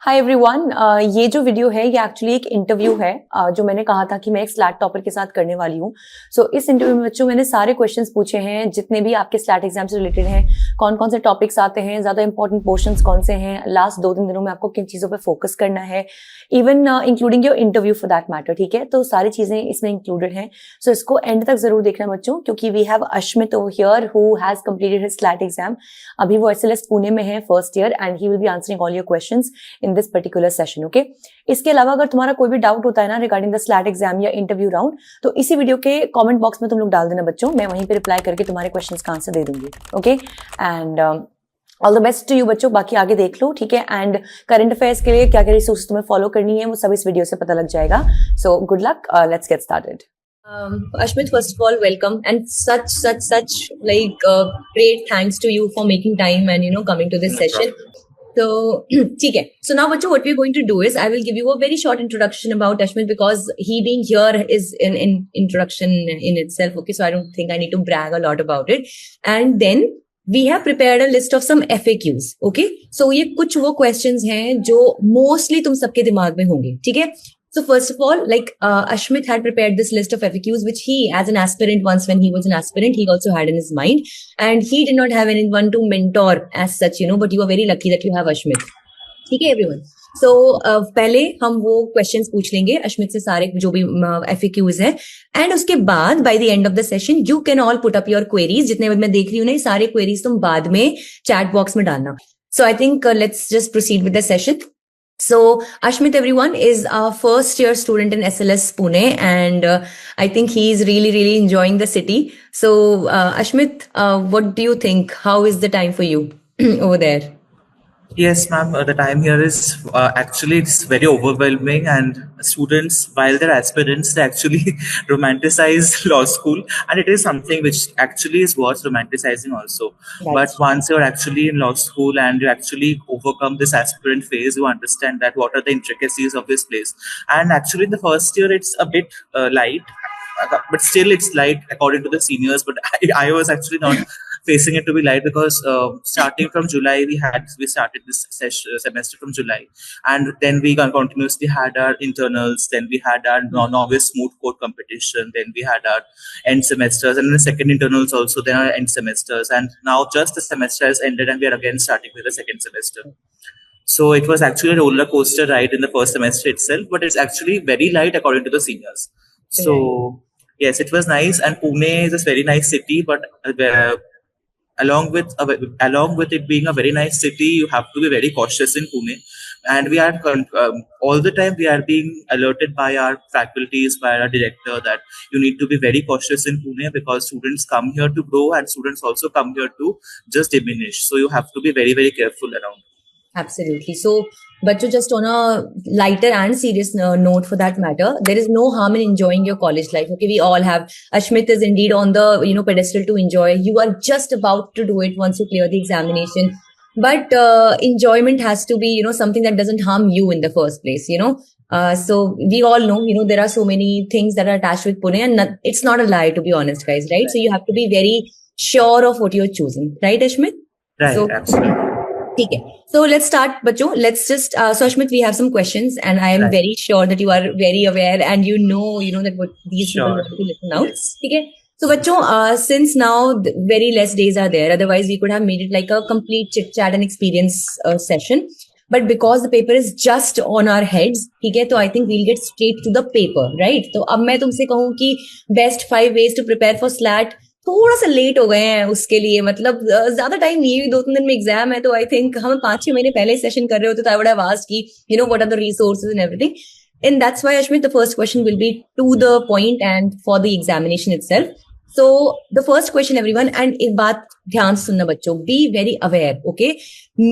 Hi everyone, ये जो video है ये एक्चुअली एक इंटरव्यू है जो मैंने कहा था कि मैं एक स्लैट टॉपर के साथ करने वाली हूँ। सो इस इंटरव्यू में बच्चों मैंने सारे क्वेश्चंस पूछे हैं जितने भी आपके स्लैट एग्जाम से रिलेटेड हैं। कौन कौन से टॉपिक्स आते हैं, ज्यादा इंपॉर्टेंट पोर्शंस कौन से हैं, लास्ट 2-3 दिनों में आपको किन चीजों पे फोकस करना है, even including your interview for that matter. ठीक है, तो सारी चीजें इसमें इंक्लूडेड हैं। सो इसको एंड तक जरूर देखना बच्चों, क्योंकि we have Ashmit over here who has completed his SLAT exam. अभी वो एसएलएस पुणे में है first year and he will be answering all your questions in this particular session. Okay, इसके अलावा अगर तुम्हारा कोई भी डाउट होता है ना रिगार्डिंग द स्लैट एग्जाम या इंटरव्यू राउंड, तो इसी वीडियो के कमेंट बॉक्स में तुम लोग डाल देना बच्चों, मैं वहीं पे रिप्लाई करके तुम्हारे क्वेश्चंस का आंसर दे दूंगी। Okay, and all the best to you बच्चों। बाकी आगे देख लो, ठीक है। एंड करंट अफेयर्स के लिए क्या क्या रिसोर्स तुम्हें फॉलो करनी है वो सब इस वीडियो से पता लग जाएगा। So good luck, let's get started. Ashmit, first of all, welcome and such like great thanks to you for making time and coming to this session. So, ठीक है. So now, बच्चों, what we're going to do is I will give you a very short introduction about Ashmit because he being here is an introduction in itself. Okay, so I don't think I need to brag a lot about it. And then we have prepared a list of some FAQs. Okay, so ये कुछ वो questions हैं जो mostly तुम सबके दिमाग में होंगे. ठीक है. So first of all, like Ashmit had prepared this list of FAQs, which he, as an aspirant once when he was an aspirant, he also had in his mind. And he did not have anyone to mentor as such, but you are very lucky that you have Ashmit. ठीक है everyone. So पहले हम वो questions पूछ लेंगे Ashmit से सारे जो भी FAQs है. And उसके बाद by the end of the session, you can all put up your queries. जितने मैं देख रही हूँ ना, सारे queries तुम बाद में chat box में डालना. So I think let's just proceed with the session. So Ashmit, everyone, is a first year student in SLS Pune, and I think he is really enjoying the city. So Ashmit, what do you think? How is the time for you over there? Yes, ma'am. The time here is actually it's very overwhelming, and students, while they're aspirants, they actually romanticize law school, and it is something which actually is worth romanticizing also. But once you're actually in law school and you actually overcome this aspirant phase, you understand that what are the intricacies of this place. And actually, in the first year, it's a bit light, but still it's light according to the seniors. But I was actually not facing it to be light because starting from July we started this semester from July, and then we continuously had our internals, then we had our novice moot court competition, then we had our end semesters, and the second internals also, then our end semesters, and now just the semester has ended and we are again starting with the second semester. So it was actually a roller coaster ride in the first semester itself, but it's actually very light according to the seniors. So yes, it was nice, and Pune is a very nice city, but along with it being a very nice city, you have to be very cautious in Pune, and we are all the time we are being alerted by our faculties, by our director, that you need to be very cautious in Pune because students come here to grow and students also come here to just diminish. So you have to be very careful around. Absolutely. So, bachcho, just on a lighter and serious note for that matter, there is no harm in enjoying your college life. Okay, we all have. Ashmit is indeed on the pedestal to enjoy. You are just about to do it once you clear the examination. But enjoyment has to be something that doesn't harm you in the first place. So we all know there are so many things that are attached with Pune, and it's not a lie, to be honest, guys. Right? So you have to be very sure of what you're choosing. Right, Ashmit? Right. So, absolutely. Okay. So let's start, bachcho. Let's just, so Ashmit, we have some questions, and I am very sure that you are very aware and you know that what these people want to listen out. Yes. Okay. So bachcho, since now very less days are there, otherwise we could have made it like a complete chit chat and experience session. But because the paper is just on our heads, okay, so I think we'll get straight to the paper, right? So अब मैं तुमसे कहूँ कि best 5 ways to prepare for SLAT. थोड़ा सा late हो गए हैं उसके लिए, मतलब ज्यादा टाइम नहीं है, 2-3 दिन में एग्जाम है, तो आई थिंक हम 5-6 महीने पहले सेशन कर रहे होते तो आई वुड हैव आस्क्ड कि what are the resources and everything. And that's why Ashmit, the first question will be to the point and for the examination itself. So the first question, everyone, and एक बात ध्यान से सुनना बच्चों, be very aware, okay?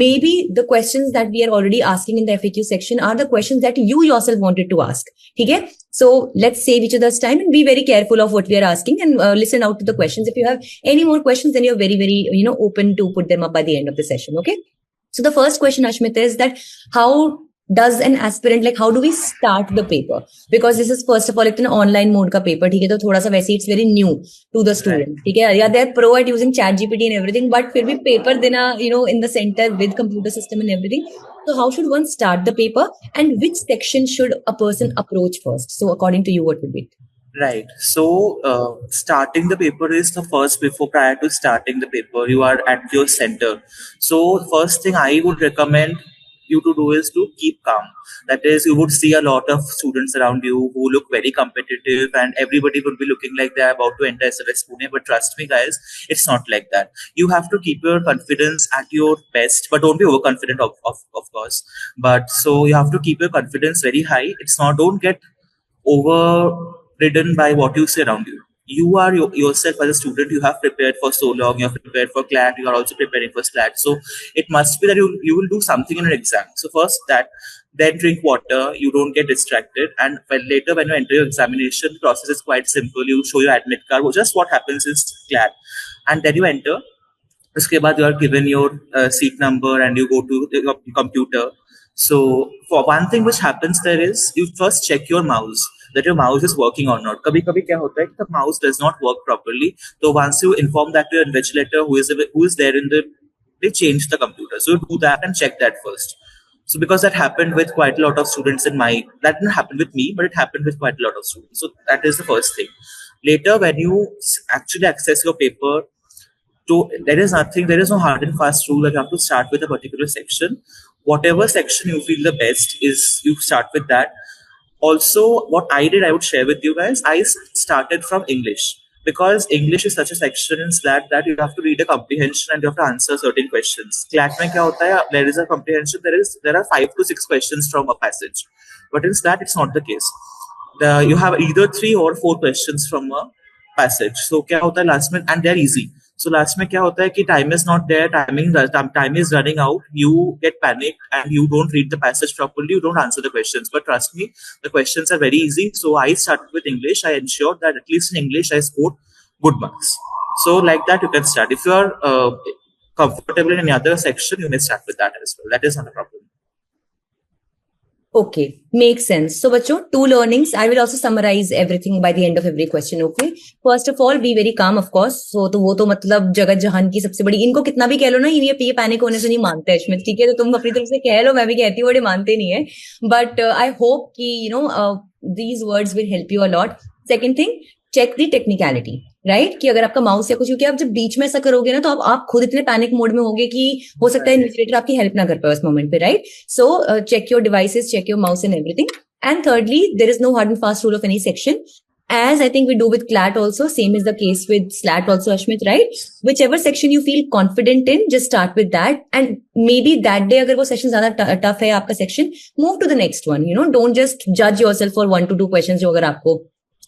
Maybe the questions that we are already asking in the FAQ section are the questions that you yourself wanted to ask. Okay? So let's save each other's time and be very careful of what we are asking, and listen out to the questions. If you have any more questions, then you're very open to put them up by the end of the session. Okay? So the first question, Ashmit, is that how does an aspirant, like how do we start the paper? Because this is first of all it's an online mode का paper, ठीक है, तो थोड़ा सा वैसे it's very new to the student, ठीक है, yeah, they're pro at using chat GPT and everything, but फिर भी paper देना in the center with computer system and everything, So how should one start the paper, and which section should a person approach first? So according to you, what would be it? Right. So, starting the paper is the first before prior to starting the paper, you are at your center. So, first thing I would recommend you to do is to keep calm. That is, you would see a lot of students around you who look very competitive, and everybody would be looking like they're about to enter SLS Pune. But trust me, guys, it's not like that. You have to keep your confidence at your best, but don't be overconfident, of course. But so you have to keep your confidence very high. It's not, don't get overridden by what you see around you. You are yourself as a student. You have prepared for so long. You have prepared for CLAT. You are also preparing for SLAT. So it must be that you will do something in an exam. So first that, then drink water. You don't get distracted. And later when you enter your examination, the process is quite simple. You show your admit card. Just what happens is CLAT, and then you enter. उसके बाद you are given your seat number and you go to your computer. So for one thing which happens there is you first check your mouse, that your mouse is working or not. कभी कभी क्या होता है कि the mouse does not work properly. So once you inform that to your invigilator who is there in the, they change the computer. So you do that and check that first. So because that happened with quite a lot of students that didn't happen with me, but it happened with quite a lot of students. So that is the first thing. Later when you actually access your paper, so there is no hard and fast rule that you have to start with a particular section. Whatever section you feel the best is, you start with that. Also, what I did, I would share with you guys. I started from English because English is such a section in SLAT that you have to read a comprehension and you have to answer certain questions. SLAT mein kya hota hai? There is a comprehension. There are 5 to 6 questions from a passage, but in SLAT it's not the case. You have either 3 or 4 questions from a passage. So kya hota hai last minute, and they're easy. So last में क्या होता है कि time is not there, time is running out, you get panicked and you don't read the passage properly, you don't answer the questions. But trust me, the questions are very easy. So I started with English. I ensured that at least in English I scored good marks. So like that you can start. If you are comfortable in any other section, you may start with that as well. That is not a problem. Okay, makes sense. So, bachcho, 2 learnings. I will also summarize everything by the end of every question. Okay. First of all, be very calm, of course. So, तो वो तो मतलब जगत जहान की सबसे बड़ी, इनको कितना भी कह लो ना, ये पैनिक होने से नहीं मानते हैं अश्मित, ठीक है? तो तुम अपनी तरफ से कह लो, मैं भी कहती हूँ, बड़े मानते नहीं है. But I hope कि these words will help you a lot. Second thing, check the technicality. Right कि अगर आपका माउस या कुछ, क्योंकि आप जब बीच में ऐसा करोगे ना तो आप खुद इतने पैनिक मोड में होगे कि हो सकता है इन्विजिलेटर आपकी हेल्प ना कर पाए उस मोमेंट पे, right? So check your devices, check your mouse and everything. And thirdly, there is no hard and fast rule of any section. As I think we do with CLAT also, same is the case with SLAT also, Ashmit, right? Whichever section you feel confident in, just start with that. And maybe that day, अगर वो section ज़्यादा tough है आपका section, move to the next one. Don't just judge yourself for 1 to 2 questions जो अगर आपको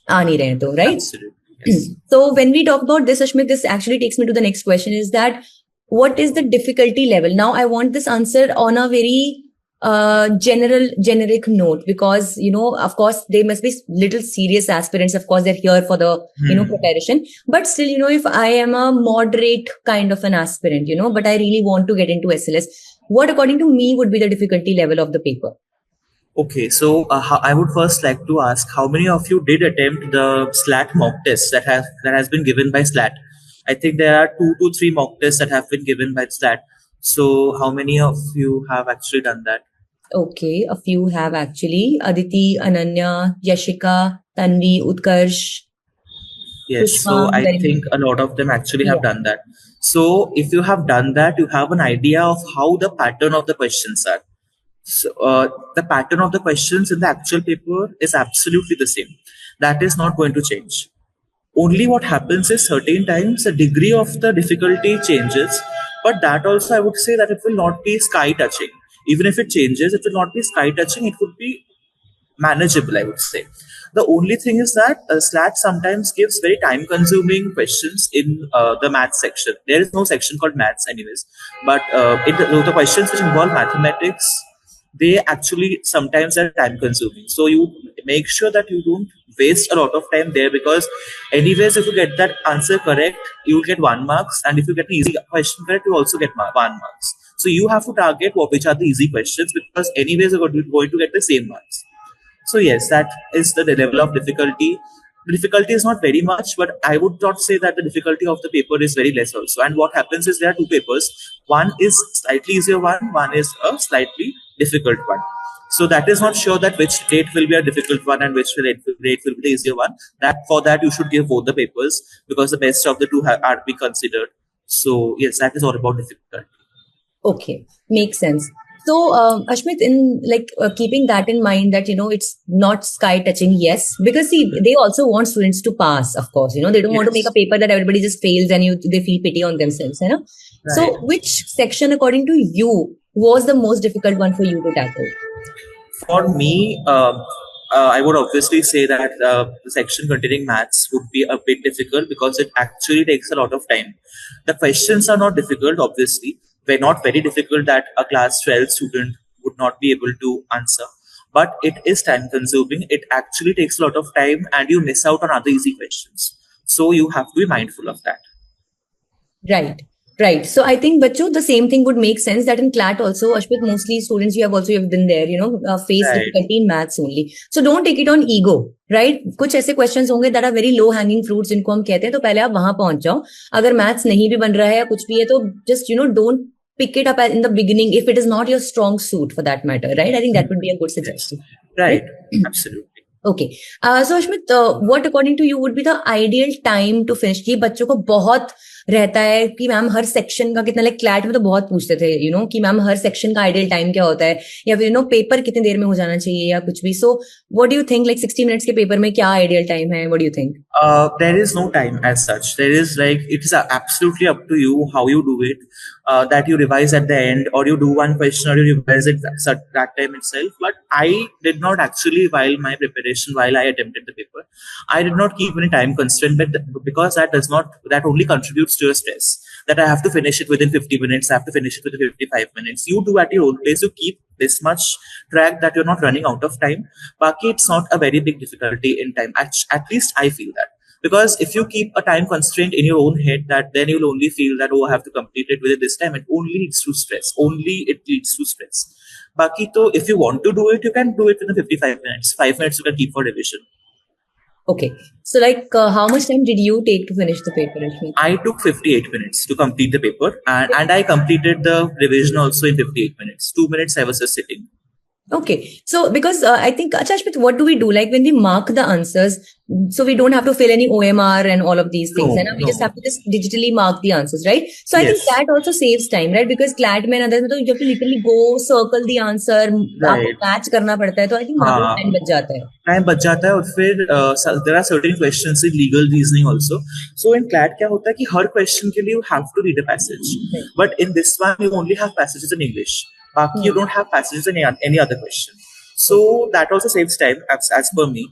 आ नहीं रहे तो, right? Absolutely. Yes. So when we talk about this, Ashmit, this actually takes me to the next question, is that what is the difficulty level? Now, I want this answered on a very generic note, because, of course, they must be little serious aspirants. Of course, they're here for the, preparation. But still, if I am a moderate kind of an aspirant, but I really want to get into SLS, what according to me would be the difficulty level of the paper? Okay, so I would first like to ask, how many of you did attempt the SLAT mock test that has been given by SLAT? I think there are 2 to 3 mock tests that have been given by SLAT. So how many of you have actually done that? Okay, a few have actually. Aditi, Ananya, Yashika, Tanvi, Utkarsh. Yes, Pushpa, so I think a lot of them actually have done that. So if you have done that, you have an idea of how the pattern of the questions are. So the pattern of the questions in the actual paper is absolutely the same. That is not going to change. Only what happens is certain times the degree of the difficulty changes, but that also I would say that it will not be sky touching. Even if it changes, it will not be sky touching. It would be manageable, I would say. The only thing is that SLAT sometimes gives very time-consuming questions in the maths section. There is no section called maths anyways, but the questions which involve mathematics, they actually sometimes are time consuming. So you make sure that you don't waste a lot of time there, because anyways, if you get that answer correct, you will get 1 marks. And if you get the easy question correct, you also get 1 marks. So you have to target which are the easy questions, because anyways, you're going to get the same marks. So yes, that is the level of difficulty. the difficulty is not very much, but I would not say that the difficulty of the paper is very less also. And what happens is there are two papers. One is slightly easier one is a slightly difficult one. So that is not sure that which date will be a difficult one and which date will be the easier one. That for that you should give both the papers, because the best of the two are to be considered. So yes, that is all about difficulty. Okay, makes sense. So, Ashmit, in keeping that in mind, that it's not sky touching, yes, because see, they also want students to pass, of course. They don't want to make a paper that everybody just fails and they feel pity on themselves, you know. Right. So, which section, according to you, was the most difficult one for you to tackle? For me, I would obviously say that the section containing maths would be a bit difficult, because it actually takes a lot of time. The questions are not difficult, obviously. They're not very difficult that a class 12 student would not be able to answer. But it is time consuming. It actually takes a lot of time and you miss out on other easy questions. So you have to be mindful of that. Right. So I think, Bacho, the same thing would make sense that in CLAT also, Ashmit, mostly students you have been there, face difficulty in maths only. So don't take it on ego, right? कुछ ऐसे questions होंगे that are very low hanging fruits जिनको हम कहते हैं, तो पहले आप वहां पहुंच जाओ. अगर maths नहीं भी बन रहा है या कुछ भी है, तो just, don't pick it up in the beginning if it is not your strong suit for that matter, right? I think that would be a good suggestion. Right. Absolutely. Okay. So Ashmit, what according to you would be the ideal time to finish? कि बच्चों को बहुत रहता है कि ma'am हर section का कितना, like CLAT में तो बहुत पूछते थे कि मैम हर सेक्शन का आइडियल टाइम क्या होता है, या फिर पेपर कितनी देर में हो जाना चाहिए या कुछ भी. So what do you think, like 60 minutes के पेपर में क्या आइडियल टाइम है? What do you think? There is no time as such. There is it is absolutely up to you how you do it. That you revise at the end, or you do one question, or you revise it at that time itself. But I did not actually, while my preparation, while I attempted the paper, I did not keep any time constraint, but because that only contributes to your stress. That I have to finish it within 50 minutes, I have to finish it within 55 minutes. You do at your own pace, you keep this much track that you're not running out of time. Baki, it's not a very big difficulty in time. At least I feel that. Because if you keep a time constraint in your own head, that then you'll only feel that, I have to complete it within this time. It only leads to stress. Baki, to if you want to do it, you can do it within 55 minutes. 5 minutes you can keep for revision. Okay. So how much time did you take to finish the paper? I took 58 minutes to complete the paper, and I completed the revision also in 58 minutes. 2 minutes I was just sitting. Okay. So because I think, Ashmit, what do we do? Like when we mark the answers, so we don't have to fill any OMR and all of these things. We just have to just digitally mark the answers, right? So I think that also saves time, right? Because CLAT mein others, you have to literally go circle the answer, match karna padta hai. So I think time bach jata hai. Time bach jata hai, aur fir there are certain questions in legal reasoning also. So in CLAT kya hota hai ki har question ke liye you have to read a passage. But in this one you only have passages in English. You don't have passages in any other question. So that also saves time as per me.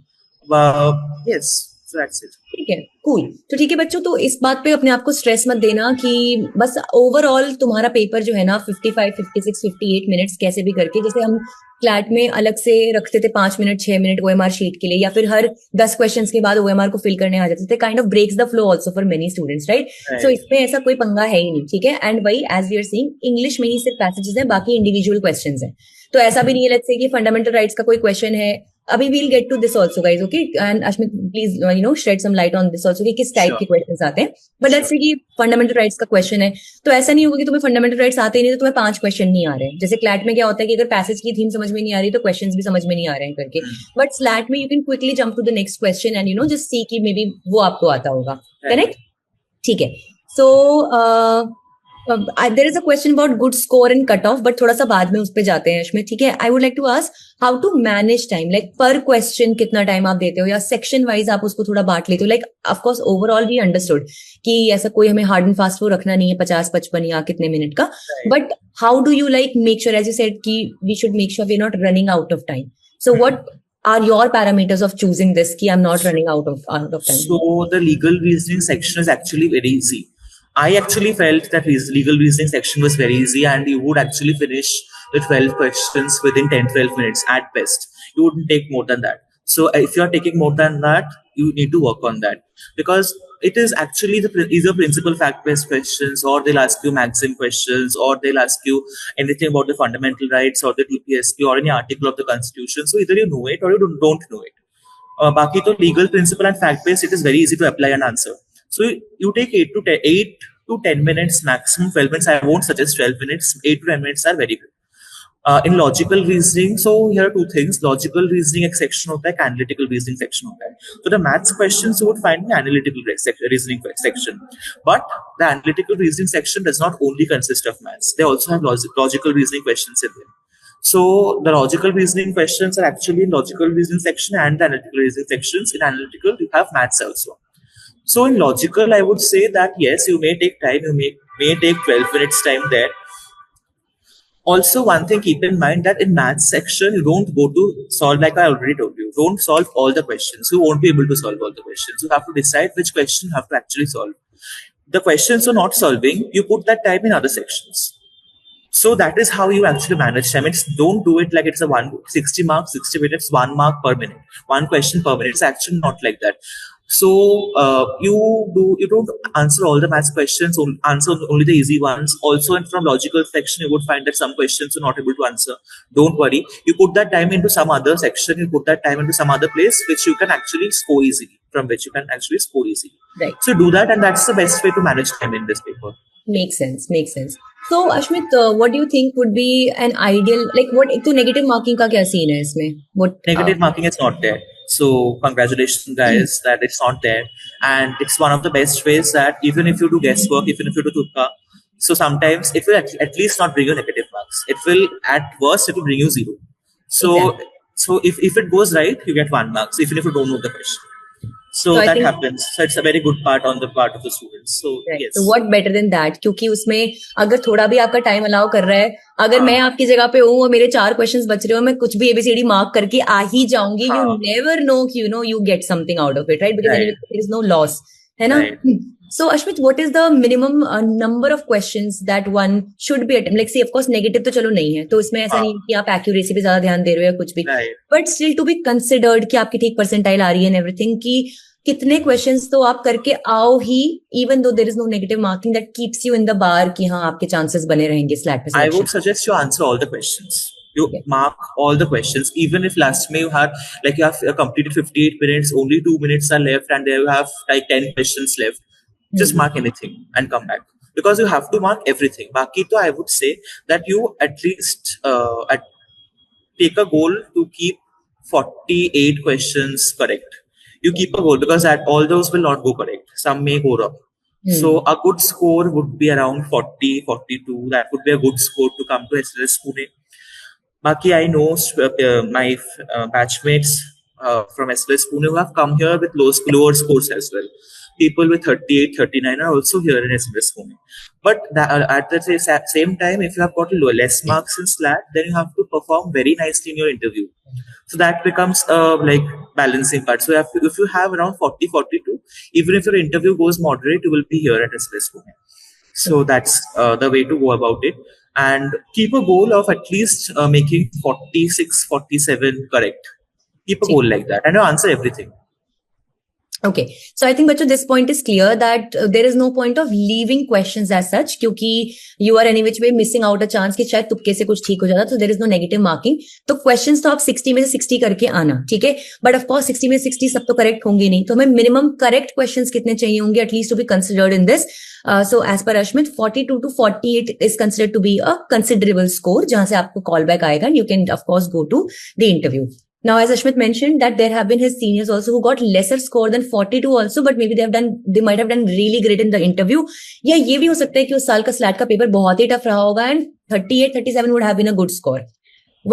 Yes, so that's it. ठीक है, cool. तो ठीक है बच्चों, तो इस बात पे अपने आप को स्ट्रेस मत देना कि बस ओवरऑल तुम्हारा पेपर जो है ना 55, 56, 58 मिनट्स कैसे भी करके, जैसे हम क्लैट में अलग से रखते थे 5 मिनट 6 मिनट OMR शीट के लिए, या फिर हर 10 क्वेश्चंस के बाद OMR को फिल करने आ जाते थे. Kind of breaks the flow also for many students, right? So इसमें ऐसा कोई पंगा है ही नहीं, ठीक है. एंड वही as we are seeing, English में ही सिर्फ पैसेजेस है, बाकी इंडिविजुअल क्वेश्चंस है. तो ऐसा भी नहीं है लेट्स से कि फंडामेंटल राइट्स का कोई क्वेश्चन है. अभी we'll get to this also guys, okay? And Ashmit, please shed some light on this also कि किस टाइप के क्वेश्चंस आते हैं. But let's say कि फंडामेंटल राइट्स का क्वेश्चन है, तो ऐसा नहीं होगा कि तुम्हें फंडामेंटल राइट्स आते ही नहीं तो तुम्हें 5 क्वेश्चन नहीं आ रहे हैं. जैसे क्लैट में क्या होता है कि अगर पैसेज की थीम समझ में नहीं आ रही तो क्वेश्चंस भी समझ में नहीं आ रहे हैं करके. बट स्लैट में you can quickly jump to the next question and just see कि मे बी वो आपको आता होगा. करेक्ट? ठीक है. सो there is a question about good score and cut off, but थोड़ा सा बाद में उस पे जाते हैं अश्मित, ठीक है. I would like to ask how to manage time, like per question कितना टाइम आप देते हो, या सेक्शन वाइज आप उसको थोड़ा बांट लेते हो. Like of course overall we understood कि ऐसा कोई हमें हार्ड एंड फास्ट वो रखना नहीं है 50-55 या कितने मिनट का, but how do you like make sure, as you said कि we should make sure we are not running out of time. So what are your parameters of choosing this ki I'm not running out of time? So the legal reasoning section is actually very easy. I actually felt that legal reasoning section was very easy, and you would actually finish the 12 questions within 10-12 minutes at best. You wouldn't take more than that. So if you're taking more than that, you need to work on that, because it is actually either principal fact-based questions, or they'll ask you maxim questions, or they'll ask you anything about the fundamental rights or the TPSP or any article of the Constitution. So either you know it or you don't know it. Baki to legal principle and fact based, it is very easy to apply and answer. So you take 8 to 10 minutes maximum, 12 minutes. I won't suggest 12 minutes. 8 to 10 minutes are very good. In logical reasoning, so here are two things. Logical reasoning एक section होता है, analytical reasoning section होता है. So the maths questions you would find in the analytical reasoning section. But the analytical reasoning section does not only consist of maths. They also have logical reasoning questions in them. So the logical reasoning questions are actually in logical reasoning section and the analytical reasoning sections. In analytical, you have maths also. So in logical, I would say that yes, you may take time. You may take 12 minutes time there. Also, one thing, keep in mind that in maths section, you don't go to solve, like I already told you, don't solve all the questions. You won't be able to solve all the questions. You have to decide which question you have to actually solve. The questions you're not solving, you put that time in other sections. So that is how you actually manage time. Don't do it like it's a 60 marks, 60 minutes, 1 mark per minute, 1 question per minute. It's actually not like that. So you don't answer all the maths questions, answer only the easy ones. Also, from logical section, you would find that some questions you're not able to answer. Don't worry. You put that time into some other section. You put that time into some other place, which you can actually score easily. Right. So do that, and that's the best way to manage time in this paper. Makes sense. So Ashmit, what do you think would be an ideal, like what, तो negative marking का क्या scene है इसमें? What negative marking is not there. So congratulations guys that it's not there, and it's one of the best ways that even if you do guesswork, even if you do tukka, so sometimes it will at least not bring you negative marks. It will, at worst, it will bring you 0. So exactly. So if it goes right, you get 1 marks, even if you don't know the question. So that happens. So it's a very good part on the part of the students. So right. Yes. So what better than that? क्योंकि उसमें अगर थोड़ा भी आपका time allow कर रहा है, अगर मैं आपकी जगह पे हूँ और मेरे 4 क्वेश्चंस बच रहे हो, मैं कुछ भी ABCD मार्क करके आ ही जाऊंगी. You never know, you get something out of it, right? Because right. There is no loss, है ना? Right. So Ashmit, what is the minimum number of questions that one should be attempt? Like say, of course, negative तो चलो नहीं है, तो इसमें ऐसा नहीं कि आप accuracy पे ज्यादा ध्यान दे रहे हो या कुछ भी. Right. But still to be considered कि आपकी ठीक percentile आ रही है and everything, कि कितने questions तो आप करके आओ ही, even though there is no negative marking that keeps you in the bar कि हाँ आपके chances बने रहेंगे SLAT पे. I would suggest you answer all the questions. You mark all the questions, even if last May you have completed 58 minutes, only 2 minutes are left, and there you have like 10 questions left. Just mark anything and come back, because you have to mark everything. Baki to I would say that you at least take a goal to keep 48 questions correct. You keep a goal, because all those will not go correct. Some may go wrong. So a good score would be around 40, 42. That would be a good score to come to SLS Pune. Baki, I know my batchmates from SLS Pune who have come here with lower scores as well. People with 38, 39 are also here in SLS Pune. But at the same time, if you have got less marks in SLAT, then you have to perform very nicely in your interview. So that becomes like balancing part. So if you have around 40, 42, even if your interview goes moderate, you will be here at SLS Pune. So that's the way to go about it. And keep a goal of at least making 46, 47 correct. Keep a goal like that, and you answer everything. Okay. So I think, Bacho, this point is clear that there is no point of leaving questions as such, क्योंकि you are any which way missing out a chance कि शायद तुक्के से कुछ ठीक हो जाता, so there is no negative marking. तो questions तो आप 60 में से 60 करके आना, ठीक है? But of course 60 में 60 सब तो correct होंगे नहीं, तो हमें minimum correct questions कितने चाहिए होंगे at least to be considered in this. So as per Ashmit, 42 to 48 is considered to be a considerable score, जहाँ से आपको callback आएगा, and you can of course go to the interview. Now, as Ashmit mentioned, that there have been his seniors also who got lesser score than 42 also, but maybe they might have done really great in the interview. या ये भी हो सकता है कि उस साल का SLAT का पेपर बहुत ही टफ रहा होगा and 38, 37 would have been a good score.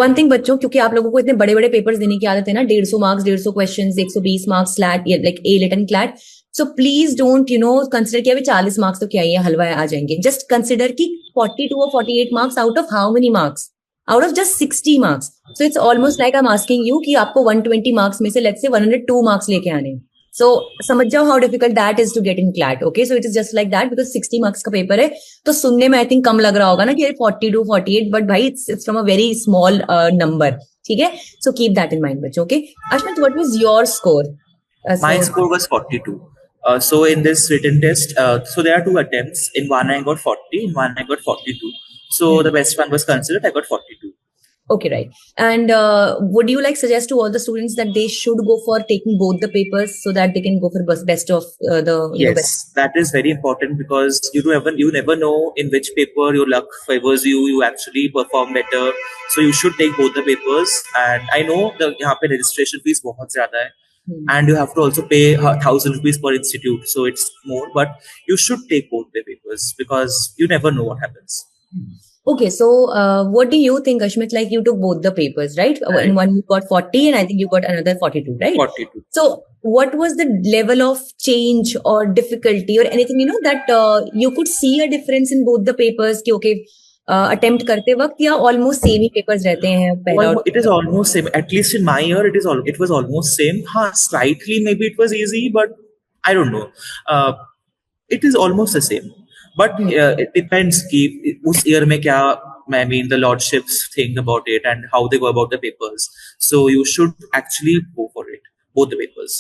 One thing बच्चों, क्योंकि आप लोगों को इतने बड़े बड़े पेपर्स देने की आदत है ना, 150 marks, 150 questions, 120 marks SLAT, like A-Lit and CLAT. So please don't, consider कि अभी 40 मार्क्स तो क्या ही है, हलवा आ जाएंगे. Just consider कि 42 or 48 marks out of how many marks? Out of just 60 marks. So it's almost like I'm asking you कि आपको 120 marks में से let's say 102 marks लेके आने. So समझ जाओ how difficult that is to get in CLAT. Okay, so it is just like that because 60 marks का paper है, तो सुनने में I think कम लग रहा होगा ना कि 42, 48, but भाई it's from a very small number. ठीक है? So keep that in mind, बच्चों. Okay. Ashmit, what was your score? My score was 42. So in this written test, so there are 2 attempts. In one I got 40, in one I got 42. So the best one was considered. I got 42. Okay, right. And would you like suggest to all the students that they should go for taking both the papers so that they can go for best of best? Yes, that is very important because you never know in which paper your luck favors you. You actually perform better, so you should take both the papers. And I know the यहाँ पे registration fees बहुत ज़्यादा है, and you have to also pay 1,000 rupees per institute, so it's more. But you should take both the papers because you never know what happens. Okay, so what do you think, Ashmit? Like you took both the papers, right? Right. In one you got 40 and I think you got another 42, right? 42. So what was the level of change or difficulty or anything, that you could see a difference in both the papers? कि okay, attempt करते वक्त या almost same ही papers रहते हैं पहला और It is almost same. At least in my year, it was almost same. Slightly maybe it was easy, but I don't know. It is almost the same. But it depends कि उस year में क्या, I mean, the lordships think about it and how they go about the papers. So you should actually go for it, both the papers.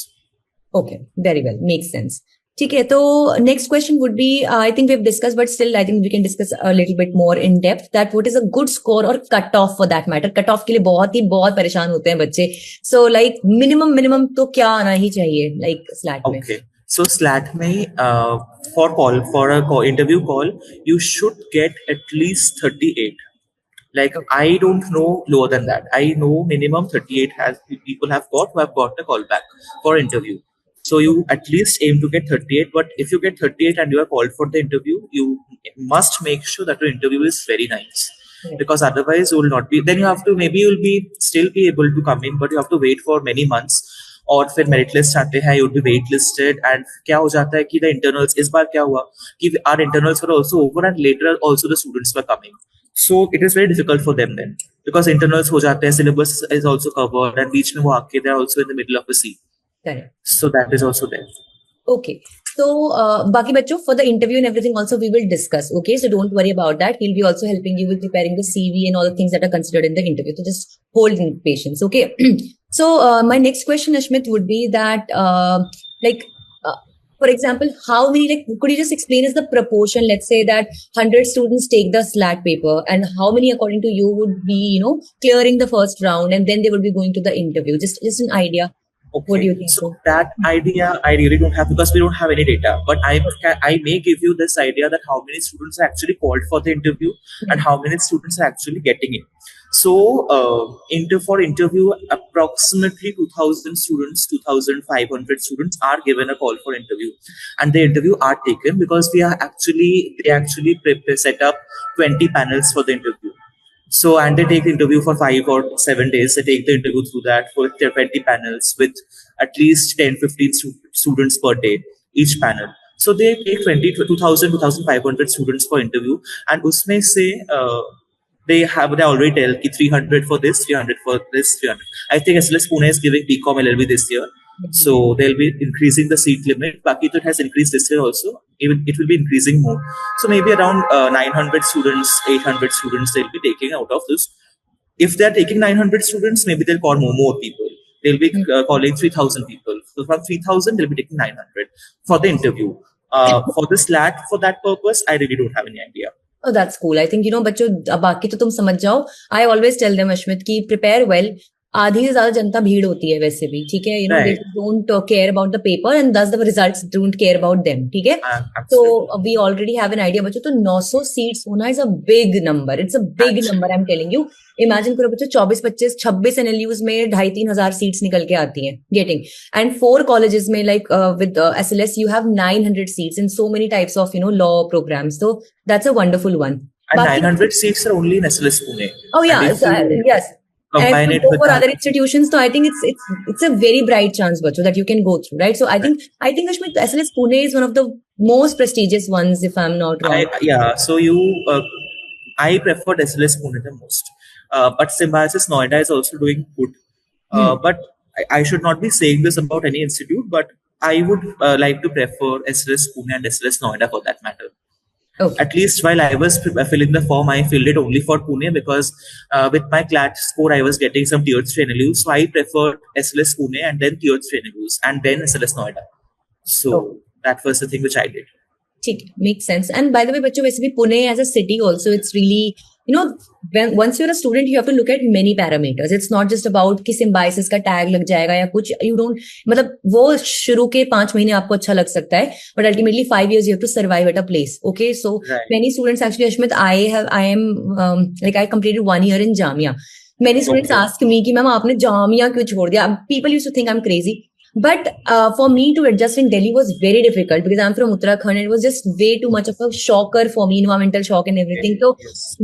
Okay, very well, makes sense. ठीक है, तो next question would be, I think we've discussed, but still I think we can discuss a little bit more in depth that what is a good score or cut off for that matter. Cut off के लिए बहुत परेशान होते हैं बच्चे. So like minimum तो क्या आना ही चाहिए like SLAT में? Okay. So SLAT में for a interview call, you should get at least 38. Like I don't know lower than that. I know minimum 38 people have got a call back for interview. So you at least aim to get 38. But if you get 38 and you are called for the interview, you must make sure that your interview is very nice. Because otherwise you will not be. Then you have to still be able to come in, but you have to wait for many months. और फिर merit list आते हैं, you would be wait listed, and क्या हो जाता है कि the internals, इस बार क्या हुआ कि our internals were also over and later also the students were coming, so it is very difficult for them then because internals हो जाते हैं, syllabus is also covered and बीच में वो आके they are also in the middle of the sea. Correct. So that is also there. Okay. So, बाकी बच्चों, for the interview and everything also we will discuss. Okay, so don't worry about that. We'll be also helping you with preparing the CV and all the things that are considered in the interview. So just hold in patience. Okay. So my next question, Ashmit, would be that for example, how many could you just explain us the proportion? Let's say that 100 students take the SLAT paper, and how many, according to you, would be clearing the first round, and then they would be going to the interview. Just an idea. Okay. What do you think? So that idea I really don't have because we don't have any data. But I may give you this idea that how many students are actually called for the interview and how many students are actually getting it. So for interview, approximately 2,000 students, 2,500 students are given a call for interview, and the interview are taken because they actually set up 20 panels for the interview. So, and they take the interview for 5 or 7 days. They take the interview through that for 20 panels with at least 10-15 students per day, each panel. So they take 2,000, 2,500 students for interview, and usme se they already tell ki 300 for this, 300 for this, 300. I think SLS Pune is giving BCom LLB this year. So they'll be increasing the seat limit. Baki it has increased this year also. Even it will be increasing more. So maybe around 900 students, 800 students they'll be taking out of this. If they're taking 900 students, maybe they'll call more people. They'll be calling 3,000 people. So from 3,000, they'll be taking 900 for the interview. For the SLAT, for that purpose, I really don't have any idea. Oh, that's cool. I think, बच्चों बाकी तो तुम समझ जाओ. I always tell them, Ashmit, कि prepare well. आधी से ज्यादा जनता भीड़ होती है वैसे भी, ठीक है, they don't care about the paper and thus the results don't care about them, ठीक है. So we already have an idea बच्चों. तो 900 seats होना is a big number. It's a big number, I'm telling you. Imagine करो बच्चों 24, 25, 26 NLUs में 2,500 seats निकल के आती हैं getting, and 4 colleges में like with SLS you have 900 seats in so many types of law programs. So that's a wonderful one. And 900 seats are only in SLS Pune. Oh yeah, yes. And if you go for other institutions, so I think it's a very bright chance, bachcho, that you can go through, right? So I think Ashmit, SLS Pune is one of the most prestigious ones, if I'm not wrong. So I preferred SLS Pune the most, but Symbiosis Noida is also doing good. But I should not be saying this about any institute, but I would like to prefer SLS Pune and SLS Noida for that matter. Okay. At least while I was filling the form, I filled it only for Pune because with my CLAT score, I was getting some tier 3 NLUs. So I preferred SLS Pune and then tier 3 NLUs and then SLS Noida. So that was the thing which I did. Makes sense. And by the way, बच्चों वैसे भी Pune as a city also, it's really once you're a student, you have to look at many parameters. It's not just about कि symbiosis का tag लग जाएगा या कुछ. You don't, मतलब वो शुरू के 5 महीने आपको अच्छा लग सकता है, but ultimately 5 years you have to survive at a place. Okay, so many students actually, Ashmit, I completed 1 year in Jamia. Many students ask me कि मैम आपने जामिया क्यों छोड़ दिया? People used to think I'm crazy. But for me to adjust in Delhi was very difficult because I'm from Uttarakhand and it was just way too much of a shocker for me, environmental shock and everything. So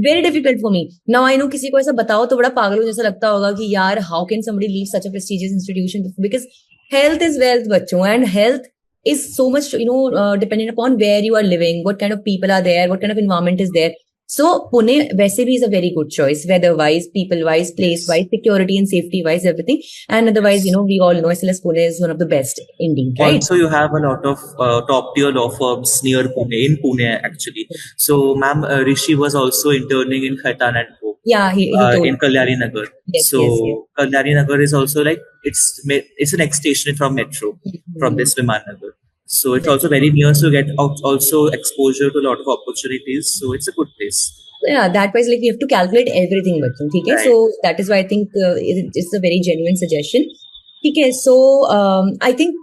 very difficult for me. Now I know किसी को ऐसा बताओ तो बड़ा पागल जैसा लगता होगा कि यार how can somebody leave such a prestigious institution? Because health is wealth, बच्चों, and health is so much dependent upon where you are living, what kind of people are there, what kind of environment is there. So Pune वैसे भी is a very good choice, weather-wise, people-wise, place-wise, security and safety-wise, everything. And otherwise, we all know SLS Pune is one of the best indeed, right? Also, you have a lot of top-tier law firms near Pune, in Pune actually. So, ma'am, Rishi was also interning in Khaitan and Co. Yeah, he told in Kalyani Nagar. Yes, so yes. Kalyani Nagar is also like it's the next station from metro from this Viman Nagar. So it's also very near, so you get also exposure to a lot of opportunities. So it's a good place. Yeah, that wise, like we have to calculate everything, bachon. Okay, Right. so that is why I think it's a very genuine suggestion. Okay, so I think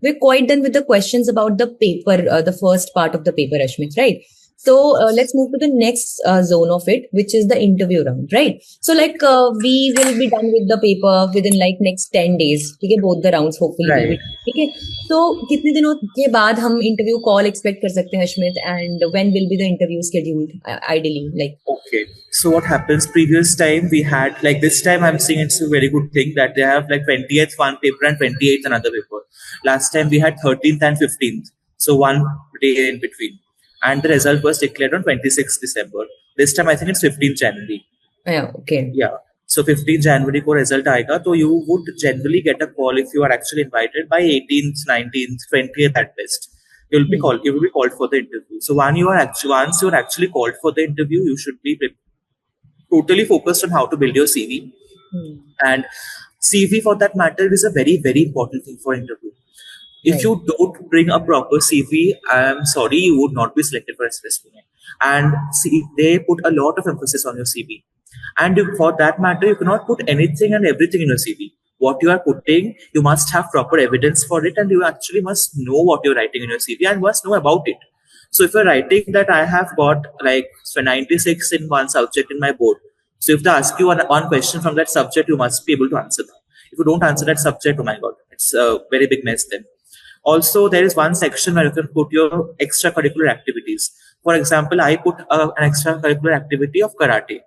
we're quite done with the questions about the paper, the first part of the paper, Ashmit, right? So let's move to the next zone of it, which is the interview round, right? So like we will be done with the paper within like next 10 days. Okay, both the rounds hopefully will be. Okay, so कितने दिनों के बाद हम interview call expect कर सकते हैं, Ashmit, and when will be the interview scheduled ideally? Like okay, so what happens? Previous time we had like this time I'm seeing it's a very good thing that they have like 20th one paper and 28th another paper. Last time we had 13th and 15th, so one day in between. And the result was declared on 26th December. This time I think it's 15th January. Yeah, okay. Yeah. So 15th January को result आएगा, तो you would generally get a call if you are actually invited by 18th, 19th, 20th at best. You will be called for the interview. So once you are actually called for the interview, you should be totally focused on how to build your CV. And CV for that matter is a very, very important thing for interview. If you don't bring a proper CV, I'm sorry, you would not be selected for SLS Pune. And see, they put a lot of emphasis on your CV. And for that matter, you cannot put anything and everything in your CV. What you are putting, you must have proper evidence for it, and you actually must know what you're writing in your CV and must know about it. So if you're writing that I have got like 96 in one subject in my board, so if they ask you one question from that subject, you must be able to answer that. If you don't answer that subject, oh my God, it's a very big mess then. Also, there is one section where you can put your extracurricular activities. For example, I put an extracurricular activity of karate.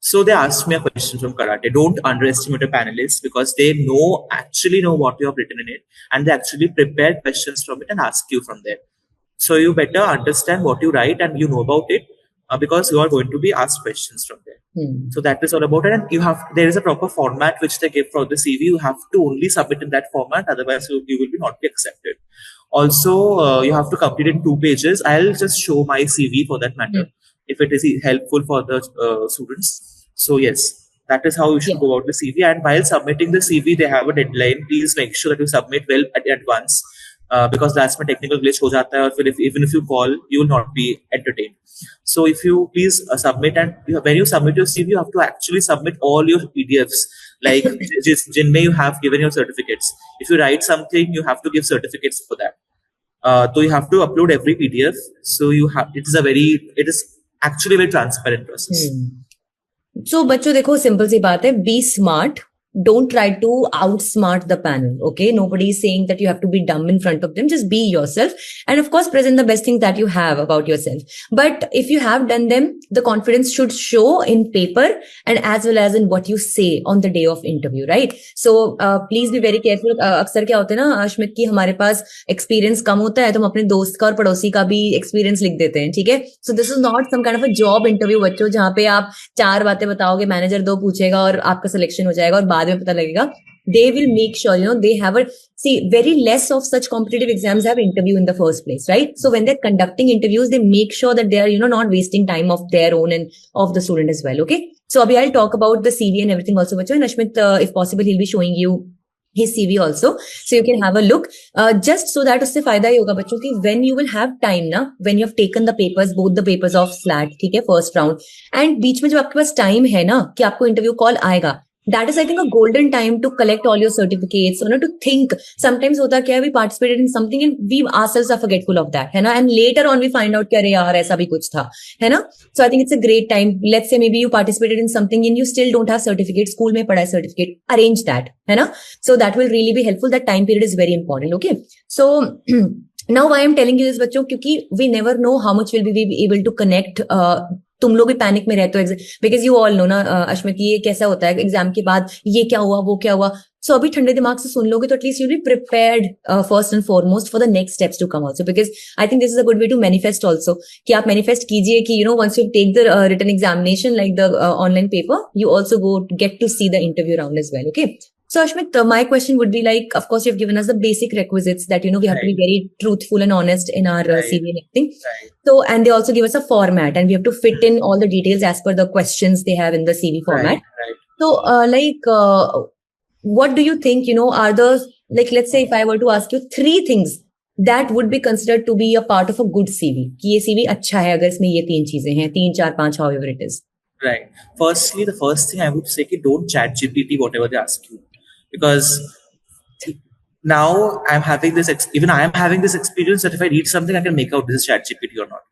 So they asked me a question from karate. Don't underestimate a panelist because they actually know what you have written in it, and they actually prepare questions from it and ask you from there. So you better understand what you write and you know about it because you are going to be asked questions from there. So that is all about it. And there is a proper format which they give for the CV. You have to only submit in that format, otherwise you will not be accepted. Also, you have to complete in 2 pages. I'll just show my CV for that matter, if it is helpful for the students. So yes, that is how you should go about the CV. And while submitting the CV, they have a deadline. Please make sure that you submit well at once. Because that's my technical glitch हो जाता है और फिर even if you call, you will not be entertained. So if you please submit, and when you submit your CV, you have to actually submit all your PDFs, like जिनमें you have given your certificates. If you write something, you have to give certificates for that. So you have to upload every PDF. So it is actually a very transparent process. So बच्चों देखो, simple सी बात है, be smart. Don't try to outsmart the panel, okay? Nobody is saying that you have to be dumb in front of them. Just be yourself. And of course, present the best things that you have about yourself. But if you have done them, the confidence should show in paper and as well as in what you say on the day of interview, right? So please be very careful. अक्सर क्या होता है ना, अश्मित, की हमारे पास experience कम होता है तो हम अपने दोस्त का और पड़ोसी का भी experience लिख देते हैं, ठीक है? So this is not some kind of a job interview, बच्चों, जहाँ पे आप 4 बातें बताओगे, मैनेजर 2 पूछेगा और आपका सिलेक्शन हो जाएगा और बाद में पता लगेगा. They will make sure, they have very less of such competitive exams have interview in the first place, right? So when they're conducting interviews, they make sure that they are, not wasting time of their own and of the student as well, okay? So Abhi, I'll talk about the CV and everything also, and Ashmit, if possible, he'll be showing you his CV also, so you can have a look, just so that उससे फायदा ये होगा बच्चों की when you will have time ना, when you have taken the papers, both the papers of SLAT, ठीक है, first round, and बीच में जब आपके पास time है ना कि आपको interview call आएगा, that is I think a golden time to collect all your certificates, or to think. Sometimes होता क्या है, we participated in something and we ourselves are forgetful of that, है ना, and later on we find out कि अरे यार ऐसा भी कुछ था, है ना. So I think it's a great time. Let's say maybe you participated in something and you still don't have certificate, school में पढ़ा है certificate, arrange that, है ना. So that will really be helpful. That time period is very important. Okay. So now why I'm telling you this बच्चों, क्योंकि we never know how much will we be able to connect. तुम लोग भी panic में रहते हो because you all know ना अश्मित, ये कैसा होता है एग्जाम के बाद, ये क्या हुआ वो क्या हुआ. सो अभी ठंडे दिमाग से सुन लोगे तो at least you be prepared first and foremost for the next steps to come also, because I think this is a good way to manifest also, कि आप मैनिफेस्ट कीजिए कि once you take the written examination like the online paper, you also go get to see the interview round as well. Okay. So Ashmit, my question would be like, of course, you've given us the basic requisites that, we have to be very truthful and honest in our CV and everything. Right. So, and they also give us a format and we have to fit in all the details as per the questions they have in the CV format. Right. So, what do you think, are the, like, let's say if I were to ask you 3 things that would be considered to be a part of a good CV, कि ये CV अच्छा है अगर इसमें ये 3 चीजें हैं, 3, 4, 5, however it is. Right. Firstly, the first thing I would say is don't chat GPT whatever they ask you. Because now I'm having this, even I am having this experience that if I read something, I can make out this is ChatGPT or not.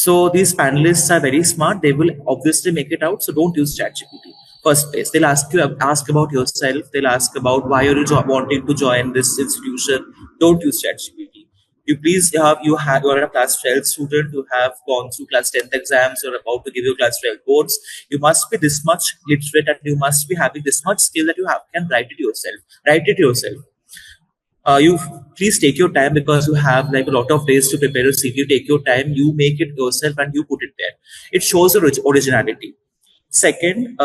So these panelists are very smart. They will obviously make it out. So don't use ChatGPT. First place, they'll ask about yourself. They'll ask about why are you wanting to join this institution. Don't use ChatGPT. You please you are a class 12 student. You have gone through class 10th exams. You're about to give your class 12 boards. You must be this much literate and you must be having this much skill that you can write it yourself. You please take your time, because you have like a lot of days to prepare your CV. You take your time, you make it yourself and you put it there. It shows originality. Second,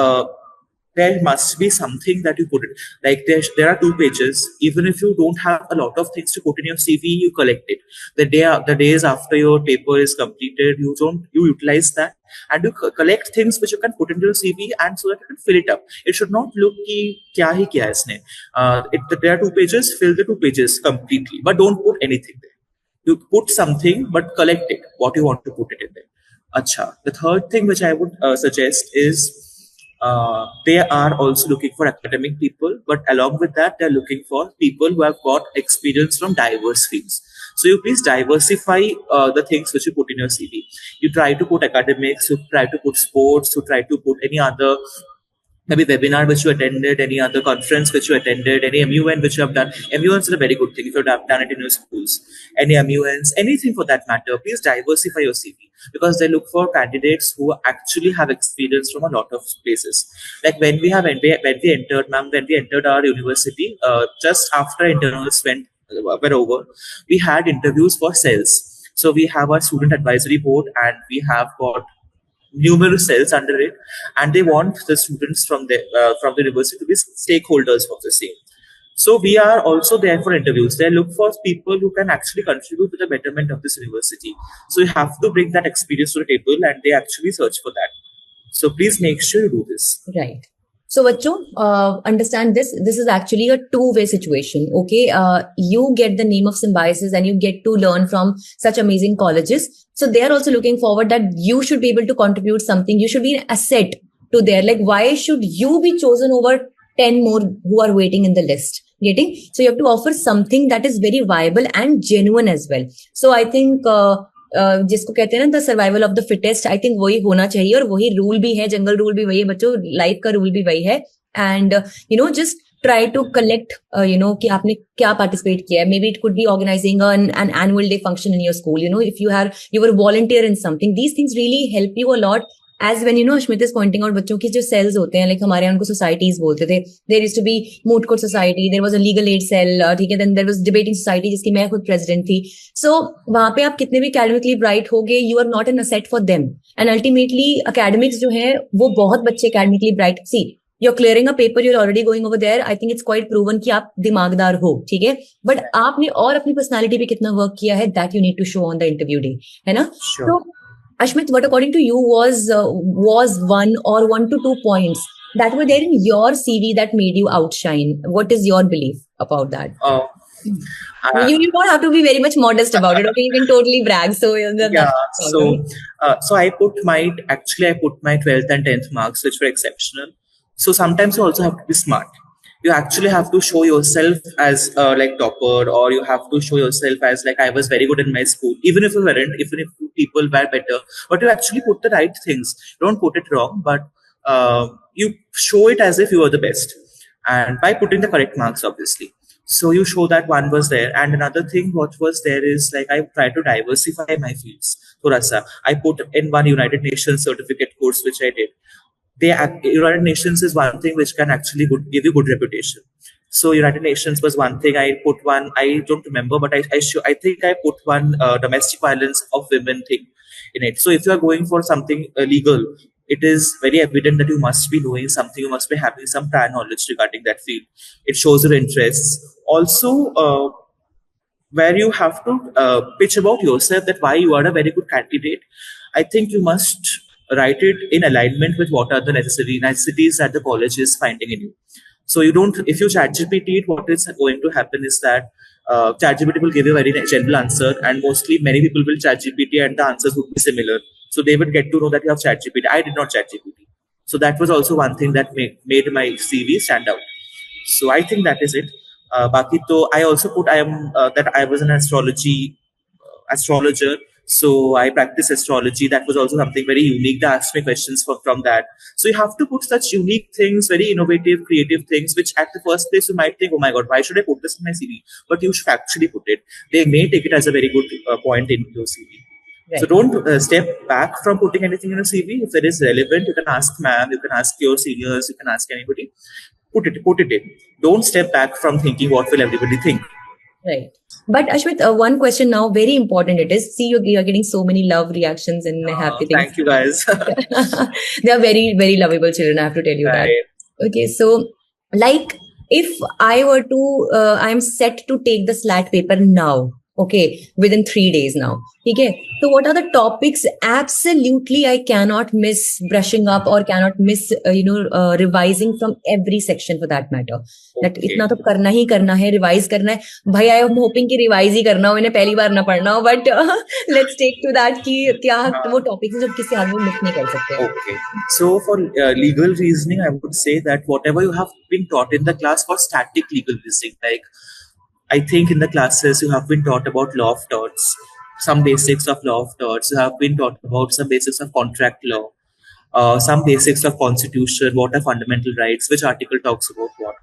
there must be something that you put it. Like there are 2 pages. Even if you don't have a lot of things to put in your CV, you collect it. The days after your paper is completed, you utilize that and you collect things which you can put into your CV, and so that you can fill it up. It should not look ki kya hi kiya isne. There are 2 pages. Fill the 2 pages completely, but don't put anything there. You put something, but collect it. What you want to put it in there. Acha. The third thing which I would suggest is, they are also looking for academic people, but along with that, they're looking for people who have got experience from diverse fields. So you please diversify the things which you put in your CV. You try to put academics, you try to put sports, you try to put any other maybe webinar which you attended, any other conference which you attended, any MUN which you have done. MUNs are a very good thing if you have done it in your schools. Any MUNs, anything for that matter, please diversify your CV, because they look for candidates who actually have experience from a lot of places. Like when we entered our university, just after internals were over, we had interviews for cells. So we have our student advisory board and we have got numerous cells under it, and they want the students from the university to be stakeholders of the same. So we are also there for interviews. They look for people who can actually contribute to the betterment of this university. So you have to bring that experience to the table, and they actually search for that. So please make sure you do this. Right. So bachcho, understand this. This is actually a 2-way situation. Okay. You get the name of symbiosis and you get to learn from such amazing colleges. So they are also looking forward that you should be able to contribute something. You should be an asset to their, like, why should you be chosen over 10 more who are waiting in the list? Getting? So you have to offer something that is very viable and genuine as well. So I think, जिसको कहते हैं ना the survival of the fittest, I think वही होना चाहिए, और वही rule भी है, जंगल रूल भी वही है बच्चों, लाइफ का रूल भी वही है. And just try to collect कि आपने क्या पार्टिसिपेट किया है. Maybe it could be organising an annual day function in your school, if you were volunteer in something. These things really help you a lot. As when Ashmit is pointing out, बच्चों की जो cells होते हैं, like हमारे यहाँ उनको societies बोलते थे. There used to be moot court society, there was a legal aid cell, ठीक है, then there was debating society जिसकी मैं खुद president थी. So वहाँ पे आप कितने भी academically bright होगे, you are not an asset for them. And ultimately academics जो है वो बहुत बच्चे academically bright. See, you're clearing a paper, you're already going over there. I think it's quite proven कि आप दिमागदार हो, ठीक है. But आपने और अपनी personality पे कितना work किया है, that you need to show on the interview day, है ना? Sure. So Ashmit, what according to you was 1 or 1 to 2 points that were there in your CV that made you outshine? What is your belief about that? You don't have to be very much modest about it. Okay, you can totally brag. So yeah. So I put my 12th and 10th marks, which were exceptional. So sometimes you also have to be smart. You actually have to show yourself as like topper, or you have to show yourself as like I was very good in my school, even if you weren't, even if people were better. But you actually put the right things. You don't put it wrong, but you show it as if you were the best, and by putting the correct marks, obviously. So you show that one was there. And another thing what was there is like I try to diversify my fields. Thoda sa. I put in one United Nations certificate course which I did. United Nations is one thing which can actually give you good reputation. So United Nations was one thing. I put one, I don't remember, but I think I put one domestic violence of women thing in it. So if you are going for something legal, it is very evident that you must be knowing something, you must be having some prior knowledge regarding that field. It shows your interests. Also, where you have to pitch about yourself that why you are a very good candidate, I think you must write it in alignment with what are the necessities that the college is finding in you. So you don't, if you ChatGPT it, what is going to happen is that ChatGPT will give you a very general answer, and mostly many people will ChatGPT and the answers would be similar. So they would get to know that you have ChatGPT. I did not ChatGPT. So that was also one thing that made my CV stand out. So I think that is it. Baki to I also put that I was an astrologer. So I practice astrology. That was also something very unique. They asked me questions from that. So you have to put such unique things, very innovative, creative things, which at the first place you might think, oh my God, why should I put this in my CV? But you should actually put it. They may take it as a very good point in your CV. Right. So don't step back from putting anything in a CV. If it is relevant, you can ask ma'am, you can ask your seniors, you can ask anybody. Put it in. Don't step back from thinking what will everybody think. Right. But Ashmit, one question now, very important it is. See, you're getting so many love reactions and happy things. Thank you guys. They are very, very lovable children, I have to tell you that. Okay, so like if I were to, I'm set to take the SLAT paper now. Okay, within 3 days now. Okay. So what are the topics absolutely I cannot miss brushing up or cannot miss, revising from every section for that matter? That itna to karna hi karna hai, revise karna hai. Bhai, I am hoping ki revise hi karna ho, inhe pehli baar na padna ho, but let's take to that ki kya wo topics hai jo kisi aadmi miss nahi kar sakte. Okay. So for legal reasoning, I would say that whatever you have been taught in the class for static legal reasoning, like I think in the classes you have been taught about law of torts, some basics of law of torts. You have been taught about some basics of contract law, some basics of constitution, what are fundamental rights, which article talks about what.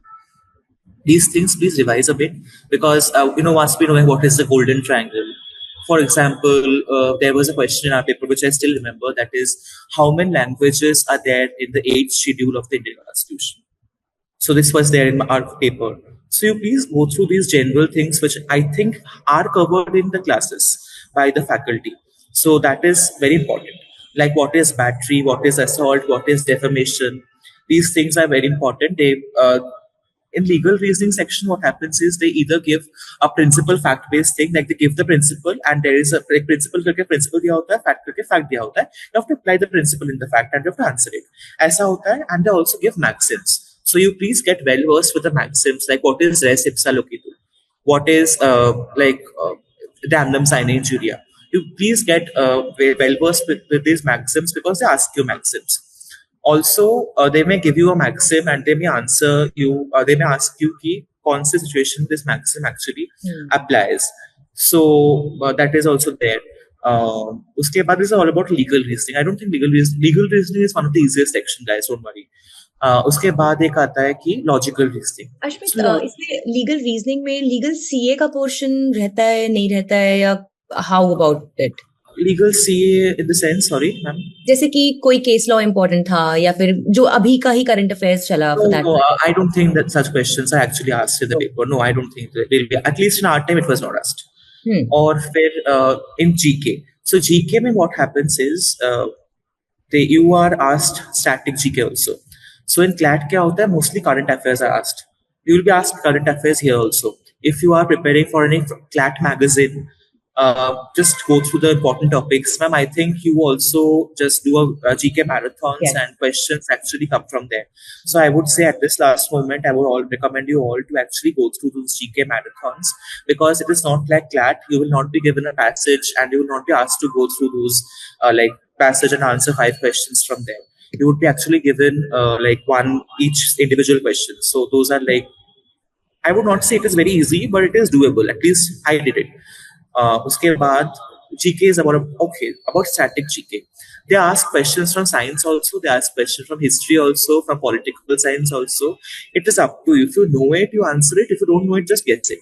These things, please revise a bit, because must be knowing what is the golden triangle. For example, there was a question in our paper which I still remember, that is, how many languages are there in the 8th schedule of the Indian Constitution? So this was there in our paper. So you please go through these general things which I think are covered in the classes by the faculty. So that is very important. Like what is battery, what is assault, what is defamation. These things are very important. They in legal reasoning section, what happens is they either give a principle fact-based thing, like they give the principle and there is a principle principle diya hota hai, fact diya hota hai. You have to apply the principle in the fact and you have to answer it. Aisa hota hai, and they also give maxims. So you please get well versed with the maxims, like what is res ipsa loquitur, what is damnum sine injuria. You please get well versed with these maxims, because they ask you maxims. Also, they may give you a maxim and they may answer you. They may ask you ki kaun si situation this maxim actually applies. So that is also there. Uske baad is all about legal reasoning. I don't think legal reasoning is one of the easiest section, guys. Don't worry. उसके बाद एक आता है कि logical reasoning. Ashmit, इसमें legal reasoning में legal CA का portion रहता है, नहीं रहता है, या how about it? Legal CA in the sense, sorry ma'am, जैसे कि कोई केस लॉ इंपॉर्टेंट था या फिर जो अभी का ही करंट अफेयर्स चला. No, I don't think that such questions are actually asked in the paper. No, I don't think that will be. At least in our time, it was not asked. Or in GK. So GK में what happens is you are asked static GK also. So in CLAT क्या होता है? Mostly current affairs are asked. You will be asked current affairs here also. If you are preparing for any CLAT magazine, just go through the important topics. Ma'am, I think you also just do a GK marathons Yes. and questions actually come from there. So I would say at this last moment, I would all recommend you all to actually go through those GK marathons, because it is not like CLAT. You will not be given a passage and you will not be asked to go through those like passage and answer 5 questions from there. You would be actually given like one each individual question. So those are like, I would not say it is very easy, but it is doable. At least I did it. Uske baad, GK is about static GK. They ask questions from science also. They ask questions from history also, from political science also. It is up to you. If you know it, you answer it. If you don't know it, just guess it.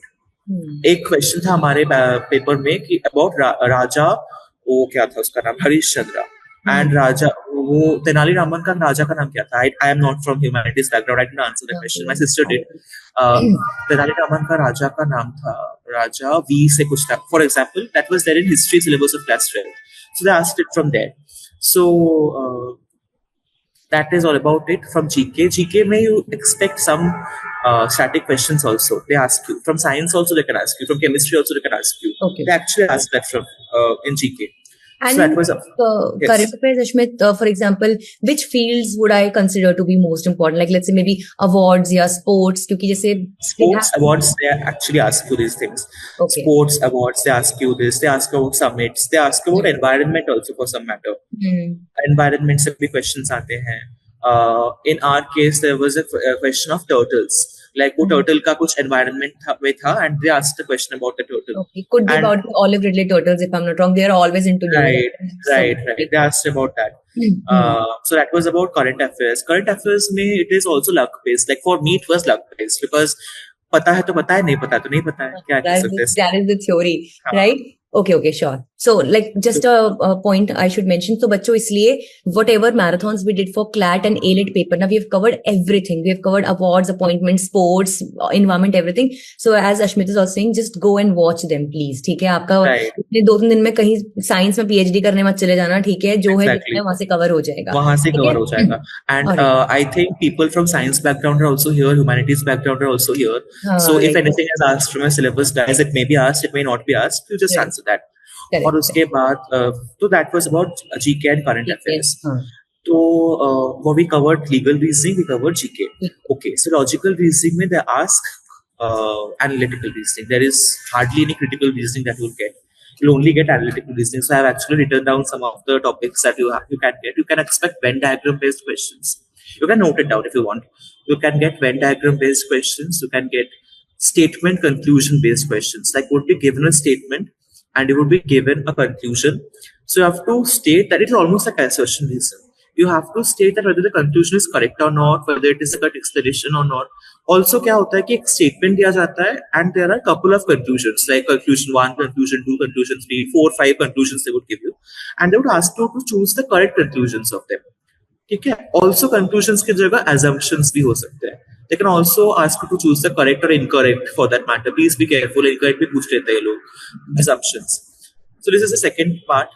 एक question था हमारे paper में कि about राजा, वो क्या था उसका नाम, हरिश्चंद्र एंड राजा, वो तेनाली रामन का राजा का नाम क्या था? I am not from humanities background, I didn't answer the question, my sister did. Tenali Raman का राजा का नाम था, राजा वी से कुछ था, for example that was there in history syllabus of class 12. So they asked it from there. So that is all about it from GK. GK may you expect some static questions also. They ask you from science also. They can ask you from chemistry also. They can ask you. Okay. They actually ask that from in GK. And so that was yes. Current affairs, Ashmit, for example, which fields would I consider to be most important? Like, let's say maybe awards or sports, क्योंकि जैसे sports awards, they actually ask you these things. Okay. Sports awards, they ask you this. They ask about summits. They ask about environment also for some matter. Environment से भी questions आते हैं. In our case, there was a question of turtles. Like वो turtle का कुछ environment में था, and they asked a question about the turtle. Okay, could be about the olive ridley turtles, if I'm not wrong. They are always into right. They asked about that. So that was about current affairs. Current affairs में it is also luck based. Like for me, it was luck based because पता है तो पता है, नहीं पता तो नहीं पता है. क्या कह सकते हैं? That is the theory, right? Okay, sure. So, like, just a point I should mention. So, बच्चों, इसलिए whatever marathons we did for CLAT and A-Lit paper, now we have covered everything. We have covered awards, appointments, sports, environment, everything. So, as Ashmit is also saying, just go and watch them, please. ठीक है, आपका इतने 2-3 दिन में कहीं science में PhD करने मत चले जाना, ठीक है? जो है वहाँ से कवर हो जाएगा. वहाँ से कवर हो जाएगा. And I think people from science background are also here, humanities background are also here. So, if anything is asked from a syllabus, guys, it may be asked, it may not be asked. You just answer that. और उसके बाद तो that was about GK and current affairs. तो what we covered legal reasoning, we covered GK. Okay, so logical reasoning में they ask analytical reasoning. There is hardly any critical reasoning that you'll get. You'll only get analytical reasoning. So I have actually written down some of the topics that you can get. You can expect Venn diagram based questions. You can note it down if you want. You can get Venn diagram based questions. You can get statement conclusion based questions. Like would be given a statement and you would be given a conclusion. So you have to state that it is almost like assertion reason. You have to state that whether the conclusion is correct or not, whether it is a correct explanation or not. Also, क्या होता है कि एक statement दिया जाता है and there are a couple of conclusions, like conclusion 1, conclusion 2, conclusion 3, 4, 5 conclusions they would give you, and they would ask you to choose the correct conclusions of them. ठीक है? Also, conclusions की जगह assumptions भी हो सकते हैं. They can also ask you to choose the correct or incorrect for that matter. Please be careful. Incorrect भी पूछ लेते हैं लोग. Assumptions. So this is the second part.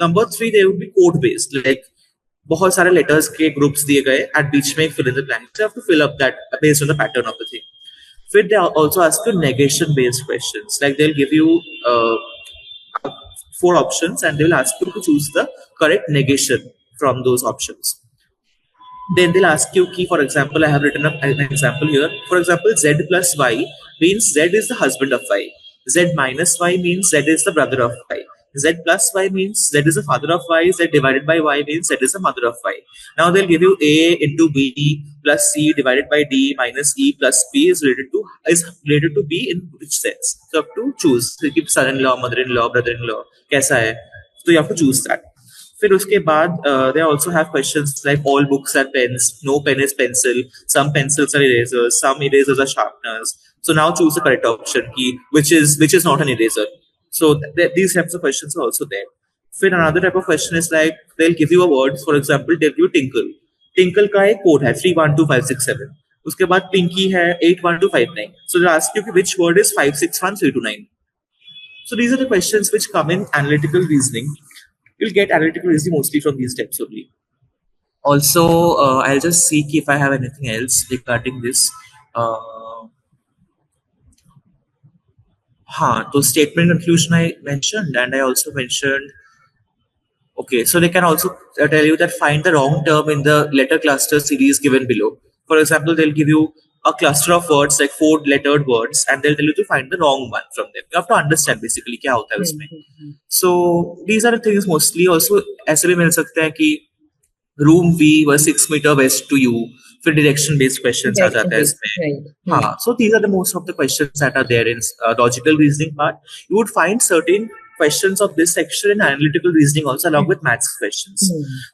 Number 3, they would be code based. Like बहुत सारे letters के groups दिए गए and बीच में fill in the blanks. You have to fill up that based on the pattern of the thing. Then they also ask you negation based questions. Like they'll give you 4 options and they will ask you to choose the correct negation from those options. Then they'll ask you key, for example, I have written up an example here. For example, Z plus Y means Z is the husband of Y. Z minus Y means Z is the brother of Y. Z plus Y means Z is the father of Y. Z divided by Y means Z is the mother of Y. Now they'll give you A into B plus C divided by D minus E plus P is related to B in which sense. So you have to choose. They give son-in-law, mother-in-law, brother-in-law. कैसा है? So you have to choose that. फिर उसके बाद they also have questions like all books are pens, no pen is pencil, some pencils are erasers, some erasers are sharpeners. So now choose the correct option key, which is not an eraser. So these types of questions are also there. फिर another type of question is like they'll give you a word, for example, they'll give you tinkle. Tinkle का एक code है 312567. उसके बाद pinky है 81259. So they'll ask you which word is 561329. So these are the questions which come in analytical reasoning. You'll get analytical reasoning mostly from these steps only. Also, I'll just see if I have anything else regarding this. तो statement conclusion I mentioned, and I also mentioned. Okay, so they can also tell you that find the wrong term in the letter cluster series given below. For example, they'll give you a cluster of words like 4-lettered words, and they'll tell you to find the wrong one from them. You have to understand basically क्या होता है उसमें. So these are the things mostly. Also ऐसे भी मिल सकते हैं कि room V was 6 meter west to you. फिर direction based questions आ जाता है इसमें. हाँ, so these are the most of the questions that are there in logical reasoning part. You would find certain questions of this section in analytical reasoning also along with maths questions.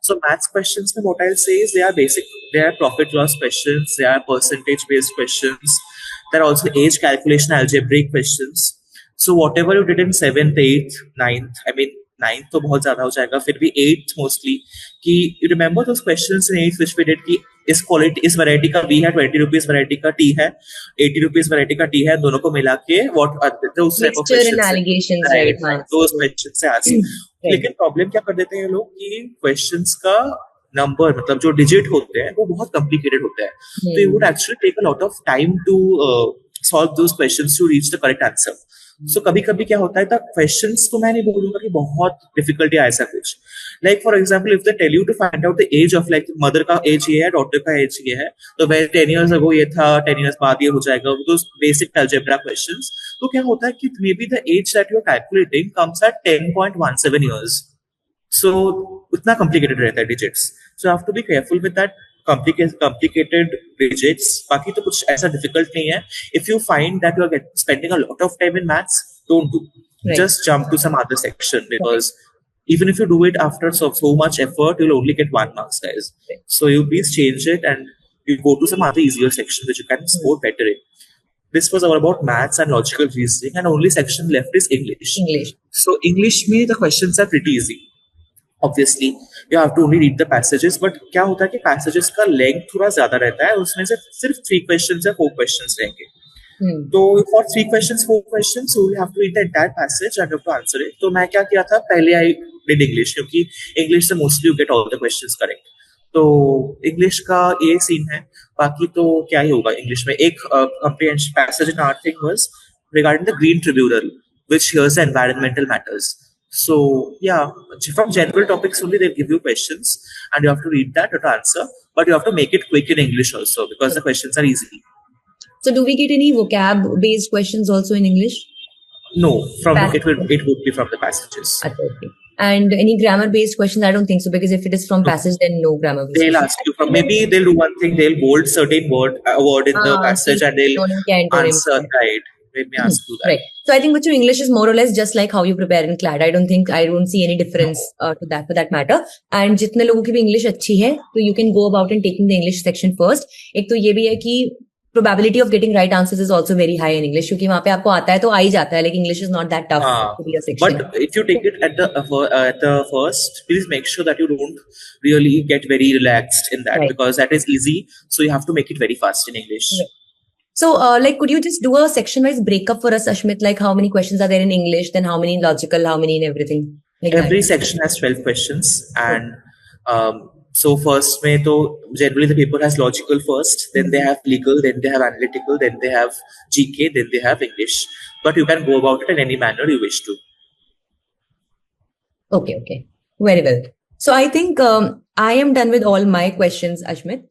So maths questions, what I'll say is they are basic, they are profit loss questions, they are percentage based questions, there are also age calculation algebraic questions. So whatever you did in 7th, 8th, 9th, I mean 9th तो बहुत ज्यादा हो जाएगा, फिर भी 8th mostly कि you remember those questions in 8th which we did कि इस क्वालिटी इस वैरायटी का V है, 20 रुपीज वैरायटी का T है, 80 रुपीज वैरायटी का T है, दोनों को मिला के what those type of questions, right, those questions से आते. लेकिन प्रॉब्लम क्या कर देते हैं ये लोग कि questions का नंबर मतलब जो डिजिट होते हैं वो बहुत कॉम्प्लिकेटेड होते हैं, तो you would actually take a lot of time to solve those questions to reach the correct answer. So कभी कभी क्या होता है था क्वेश्चंस तो मैं नहीं बोलूंगा कि बहुत डिफिकल्टी है ऐसा कुछ. Like for example if they tell you to find out the age of like mother का एज ये है, डॉटर का एज ये है, तो वह 10 years ago ये था, 10 years बाद ये हो जाएगा, तो बेसिक अलजेब्रा क्वेश्चंस. तो क्या होता है कि maybe the age that you are calculating comes at 10.17 years. So उतना कॉम्प्लिकेटेड रहता है digits. So you have to be careful with that complicated digits. बाकी तो कुछ ऐसा difficult नहीं है. If you find that you are spending a lot of time in maths, don't do. Just jump to some other section because even if you do it after so much effort, you'll only get 1 marks, guys. So you please change it and you go to some other easier section which you can score better in. This was all about maths and logical reasoning, and only section left is English. So English में the questions are pretty easy. Obviously you have to only read the passages, but क्या होता है कि passages का length थोड़ा ज्यादा रहता है, उसमें से सिर्फ 3 questions या 4 questions रहेंगे. तो for 3 questions 4 questions so you have to read the entire passage and you have to answer it. तो मैं क्या किया था, पहले I did English क्योंकि English से mostly you get all the questions correct. तो English का ये सीन है. बाकी तो क्या ही होगा English में. एक comprehension passage in our thing was regarding the Green Tribunal which hears the environmental matters. So yeah, from general topics only they'll give you questions and you have to read that to answer, but you have to make it quick in English also because the questions are easy. So do we get any vocab based questions also in English? No, it would be from the passages. Okay. And any grammar based questions? I don't think so, because if it is from passage then no grammar based. They'll ask you from, maybe they'll do one thing, they'll bold certain word in the passage and they'll answer, right? Let me ask you that. Right. So I think with your English is more or less just like how you prepare in CLAT. I don't see any difference to that for that matter. And जितने लोगों की भी English अच्छी है, तो you can go about in taking the English section first. एक तो ये भी है कि probability of getting right answers is also very high in English, क्योंकि वहाँ पे आपको आता है तो आ ही जाता है, like English is not that tough to be a section. But if you take it at the first, please make sure that you don't really get very relaxed in that, because that is easy. So you have to make it very fast in English. Right. So, like, could you just do a section-wise breakup for us, Ashmit? Like, how many questions are there in English, then how many in logical, how many in everything? Like every section has 12 questions, and so first में तो generally the paper has logical first, then they have legal, then they have analytical, then they have GK, then they have English. But you can go about it in any manner you wish to. Okay. Very well. So I think I am done with all my questions, Ashmit.